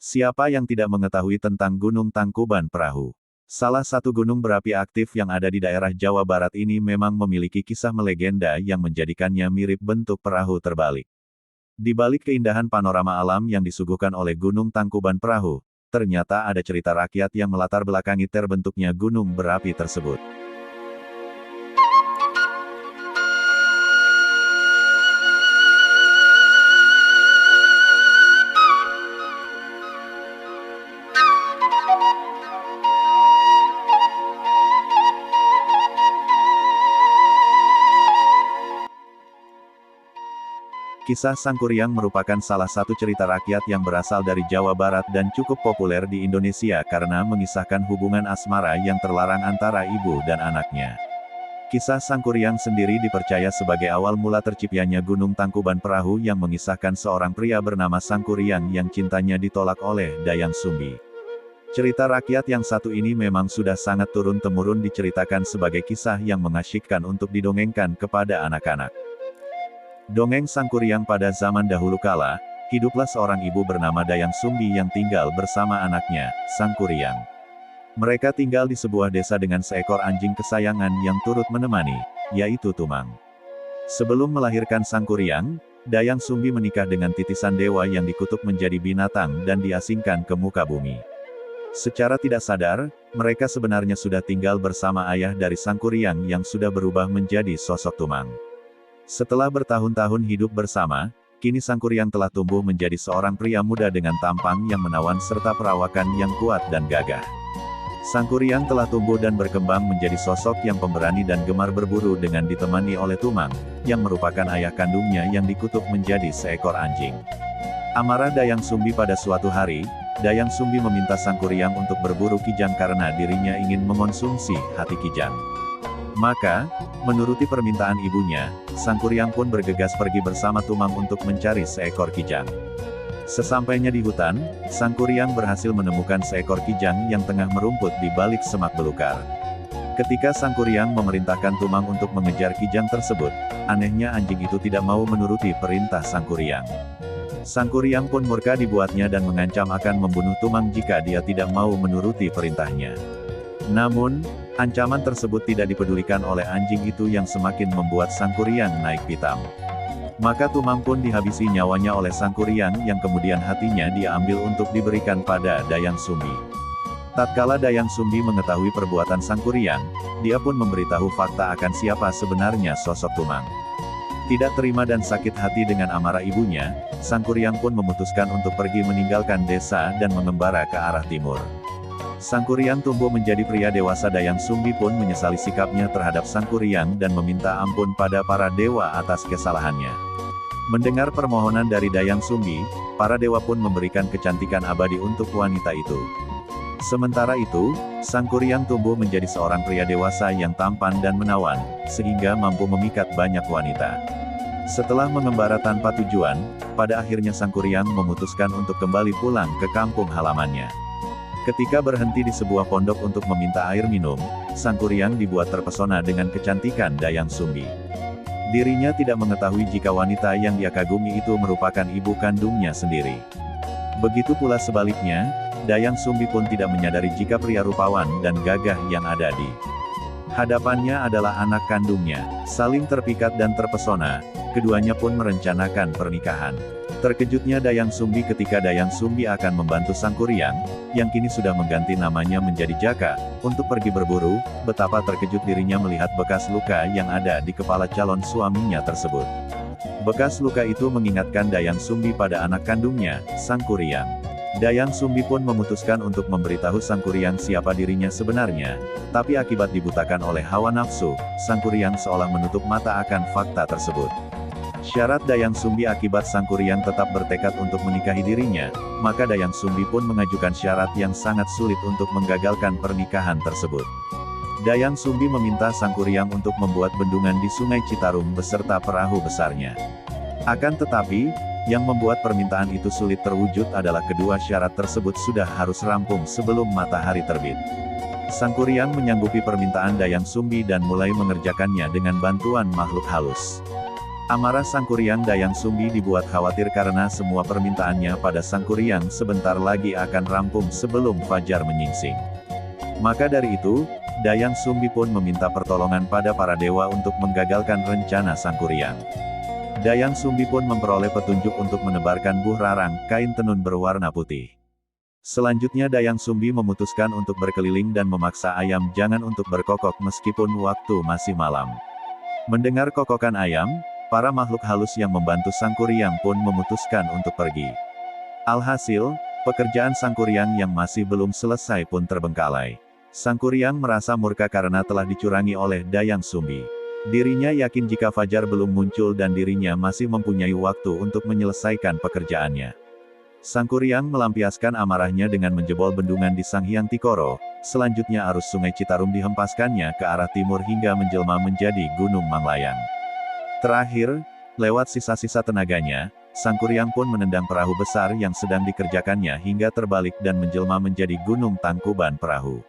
Siapa yang tidak mengetahui tentang Gunung Tangkuban Perahu? Salah satu gunung berapi aktif yang ada di daerah Jawa Barat ini memang memiliki kisah melegenda yang menjadikannya mirip bentuk perahu terbalik. Di balik keindahan panorama alam yang disuguhkan oleh Gunung Tangkuban Perahu, ternyata ada cerita rakyat yang melatar belakangi terbentuknya gunung berapi tersebut. Kisah Sangkuriang merupakan salah satu cerita rakyat yang berasal dari Jawa Barat dan cukup populer di Indonesia karena mengisahkan hubungan asmara yang terlarang antara ibu dan anaknya. Kisah Sangkuriang sendiri dipercaya sebagai awal mula terciptanya Gunung Tangkuban Perahu yang mengisahkan seorang pria bernama Sangkuriang yang cintanya ditolak oleh Dayang Sumbi. Cerita rakyat yang satu ini memang sudah sangat turun-temurun diceritakan sebagai kisah yang mengasyikkan untuk didongengkan kepada anak-anak. Dongeng Sangkuriang. Pada zaman dahulu kala, hiduplah seorang ibu bernama Dayang Sumbi yang tinggal bersama anaknya, Sangkuriang. Mereka tinggal di sebuah desa dengan seekor anjing kesayangan yang turut menemani, yaitu Tumang. Sebelum melahirkan Sangkuriang, Dayang Sumbi menikah dengan titisan dewa yang dikutuk menjadi binatang dan diasingkan ke muka bumi. Secara tidak sadar, mereka sebenarnya sudah tinggal bersama ayah dari Sangkuriang yang sudah berubah menjadi sosok Tumang. Setelah bertahun-tahun hidup bersama, kini Sangkuriang telah tumbuh menjadi seorang pria muda dengan tampang yang menawan serta perawakan yang kuat dan gagah. Sangkuriang telah tumbuh dan berkembang menjadi sosok yang pemberani dan gemar berburu dengan ditemani oleh Tumang, yang merupakan ayah kandungnya yang dikutuk menjadi seekor anjing. Amarah Dayang Sumbi. Pada suatu hari, Dayang Sumbi meminta Sangkuriang untuk berburu kijang karena dirinya ingin mengonsumsi hati kijang. Maka, menuruti permintaan ibunya, Sangkuriang pun bergegas pergi bersama Tumang untuk mencari seekor kijang. Sesampainya di hutan, Sangkuriang berhasil menemukan seekor kijang yang tengah merumput di balik semak belukar. Ketika Sangkuriang memerintahkan Tumang untuk mengejar kijang tersebut, anehnya anjing itu tidak mau menuruti perintah Sangkuriang. Sangkuriang pun murka dibuatnya dan mengancam akan membunuh Tumang jika dia tidak mau menuruti perintahnya. Namun, ancaman tersebut tidak dipedulikan oleh anjing itu yang semakin membuat Sangkuriang naik pitam. Maka Tumang pun dihabisi nyawanya oleh Sangkuriang yang kemudian hatinya dia ambil untuk diberikan pada Dayang Sumbi. Tatkala Dayang Sumbi mengetahui perbuatan Sangkuriang, dia pun memberitahu fakta akan siapa sebenarnya sosok Tumang. Tidak terima dan sakit hati dengan amarah ibunya, Sangkuriang pun memutuskan untuk pergi meninggalkan desa dan mengembara ke arah timur. Sangkuriang tumbuh menjadi pria dewasa. Dayang Sumbi pun menyesali sikapnya terhadap Sangkuriang dan meminta ampun pada para dewa atas kesalahannya. Mendengar permohonan dari Dayang Sumbi, para dewa pun memberikan kecantikan abadi untuk wanita itu. Sementara itu, Sangkuriang tumbuh menjadi seorang pria dewasa yang tampan dan menawan, sehingga mampu memikat banyak wanita. Setelah mengembara tanpa tujuan, pada akhirnya Sangkuriang memutuskan untuk kembali pulang ke kampung halamannya. Ketika berhenti di sebuah pondok untuk meminta air minum, Sangkuriang dibuat terpesona dengan kecantikan Dayang Sumbi. Dirinya tidak mengetahui jika wanita yang dia kagumi itu merupakan ibu kandungnya sendiri. Begitu pula sebaliknya, Dayang Sumbi pun tidak menyadari jika pria rupawan dan gagah yang ada di hadapannya adalah anak kandungnya. Saling terpikat dan terpesona, keduanya pun merencanakan pernikahan. Terkejutnya Dayang Sumbi ketika Dayang Sumbi akan membantu Sangkuriang, yang kini sudah mengganti namanya menjadi Jaka, untuk pergi berburu. Betapa terkejut dirinya melihat bekas luka yang ada di kepala calon suaminya tersebut. Bekas luka itu mengingatkan Dayang Sumbi pada anak kandungnya, Sangkuriang. Dayang Sumbi pun memutuskan untuk memberitahu Sangkuriang siapa dirinya sebenarnya, tapi akibat dibutakan oleh hawa nafsu, Sangkuriang seolah menutup mata akan fakta tersebut. Syarat Dayang Sumbi akibat Sangkuriang tetap bertekad untuk menikahi dirinya, maka Dayang Sumbi pun mengajukan syarat yang sangat sulit untuk menggagalkan pernikahan tersebut. Dayang Sumbi meminta Sangkuriang untuk membuat bendungan di Sungai Citarum beserta perahu besarnya. Akan tetapi, yang membuat permintaan itu sulit terwujud adalah kedua syarat tersebut sudah harus rampung sebelum matahari terbit. Sangkuriang menyanggupi permintaan Dayang Sumbi dan mulai mengerjakannya dengan bantuan makhluk halus. Amarah Sang Kuryang Dayang Sumbi dibuat khawatir karena semua permintaannya pada Sang Kuryang sebentar lagi akan rampung sebelum fajar menyingsing. Maka dari itu, Dayang Sumbi pun meminta pertolongan pada para dewa untuk menggagalkan rencana Sang Kuryang. Dayang Sumbi pun memperoleh petunjuk untuk menebarkan buh rarang, kain tenun berwarna putih. Selanjutnya Dayang Sumbi memutuskan untuk berkeliling dan memaksa ayam jangan untuk berkokok meskipun waktu masih malam. Mendengar kokokan ayam, para makhluk halus yang membantu Sang Kuryang pun memutuskan untuk pergi. Alhasil, pekerjaan Sang Kuryang yang masih belum selesai pun terbengkalai. Sang Kuryang merasa murka karena telah dicurangi oleh Dayang Sumbi. Dirinya yakin jika fajar belum muncul dan dirinya masih mempunyai waktu untuk menyelesaikan pekerjaannya. Sang Kuryang melampiaskan amarahnya dengan menjebol bendungan di Sanghyang Tikoro, selanjutnya arus sungai Citarum dihempaskannya ke arah timur hingga menjelma menjadi Gunung Manglayang. Terakhir, lewat sisa-sisa tenaganya, Sang Kuryang pun menendang perahu besar yang sedang dikerjakannya hingga terbalik dan menjelma menjadi Gunung Tangkuban Perahu.